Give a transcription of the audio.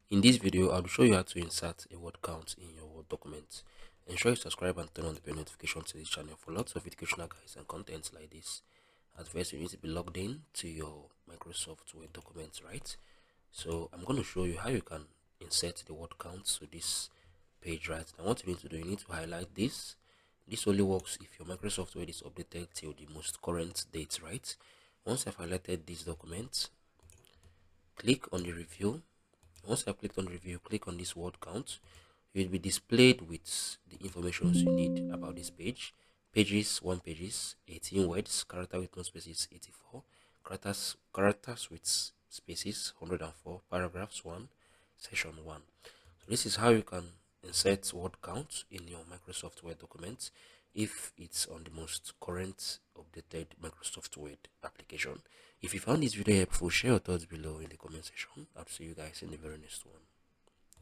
In this video, I'll show you how to insert a word count in your Word document. Ensure you subscribe and turn on the bell notification to this channel for lots of educational guides and contents like this. At first, you need to be logged in to your Microsoft Word documents, right? So I'm going to show you how you can insert the word count to this page, right? Now what you need to do, you need to highlight this. This only works if your Microsoft Word is updated till the most current date, right? Once I've highlighted this document, click on the review. Once I've clicked on review, click on this word count. You will be displayed with the information you need about this page. Pages, 1 pages, 18 words, character with no spaces, 84, characters with spaces, 104, paragraphs, 1, section 1. So this is how you can insert word count in your Microsoft Word document if it's on the most current updated Microsoft Word application. If you found this video helpful, share your thoughts below in the comment section. I'll see you guys in the very next one.